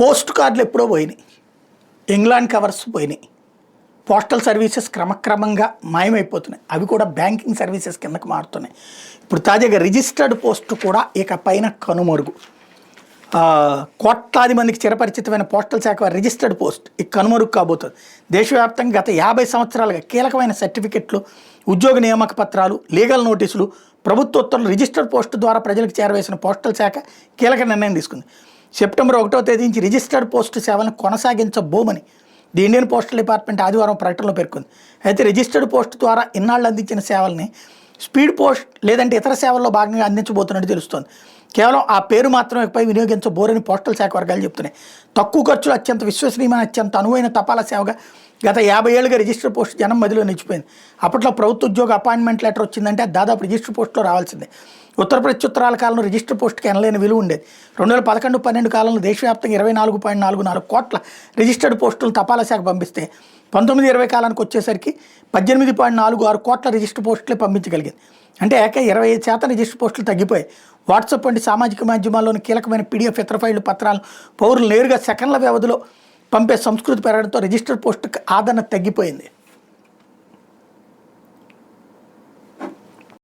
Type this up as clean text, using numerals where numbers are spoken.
Post కార్డులు ఎప్పుడో పోయినాయి. ఇంగ్లాండ్ కవర్స్ పోయినాయి. పోస్టల్ సర్వీసెస్ క్రమక్రమంగా మాయమైపోతున్నాయి. అవి కూడా బ్యాంకింగ్ సర్వీసెస్ కిందకు మారుతున్నాయి. ఇప్పుడు తాజాగా రిజిస్టర్డ్ పోస్ట్ కూడా ఇక పైన కనుమరుగు. కోట్లాది మందికి చిరపరిచితమైన పోస్టల్ శాఖ రిజిస్టర్డ్ పోస్ట్ ఇక కనుమరుగు కాబోతుంది. దేశవ్యాప్తంగా గత 50 సంవత్సరాలుగా కీలకమైన సర్టిఫికెట్లు, ఉద్యోగ నియామక పత్రాలు, లీగల్ నోటీసులు, ప్రభుత్వ ఉత్తర్వులు రిజిస్టర్డ్ పోస్ట్ ద్వారా ప్రజలకు చేరవేసిన పోస్టల్ శాఖ కీలక నిర్ణయం తీసుకుంది. సెప్టెంబర్ 1వ తేదీ నుంచి రిజిస్టర్డ్ పోస్ట్ సేవలను కొనసాగించబోమని ది ఇండియన్ పోస్టల్ డిపార్ట్మెంట్ ఆదివారం ప్రకటనలో పేర్కొంది. అయితే రిజిస్టర్డ్ పోస్ట్ ద్వారా ఇన్నాళ్ళు అందించిన సేవల్ని స్పీడ్ పోస్ట్ లేదంటే ఇతర సేవల్లో భాగంగా అందించబోతున్నట్టు తెలుస్తోంది. కేవలం ఆ పేరు మాత్రం ఇకపై వినియోగించబోరని పోస్టల్ శాఖ వర్గాలు చెప్తున్నాయి. తక్కువ ఖర్చులు, అత్యంత విశ్వసనీయమైన, అత్యంత అనువైన తపాలా సేవగా గత 50 ఏళ్ళుగా రిజిస్టర్ పోస్ట్ జనం మధ్యలో నిలిచిపోయింది. అప్పట్లో ప్రభుత్వ ఉద్యోగ అపాయింట్మెంట్ లెటర్ వచ్చిందంటే అది దాదాపు రిజిస్టర్ పోస్ట్లో రావాల్సిందే. ఉత్తర ప్రత్యుత్తరాల కాలంలో రిజిస్టర్ పోస్ట్కి ఎనలేని విలువ ఉండేది. 2011-12 కాలంలో దేశవ్యాప్తంగా 24.44 కోట్ల రిజిస్టర్డ్ పోస్టులు తపాలా శాఖ పంపిస్తే 19-20 కాలానికి వచ్చేసరికి 18.46 కోట్ల రిజిస్టర్ పోస్టులే పంపించగలిగింది. అంటే ఏక 25% రిజిస్టర్ పోస్టులు తగ్గిపోయాయి. వాట్సాప్ వంటి సామాజిక మాధ్యమాల్లోని కీలకమైన పీడిఎఫ్, ఇతర ఫైళ్లు, పత్రాలు పౌరులు నేరుగా సెకండ్ల వ్యవధిలో పంపే సంస్కృతి పెరగడంతో రిజిస్టర్డ్ పోస్టుకు ఆదరణ తగ్గిపోయింది.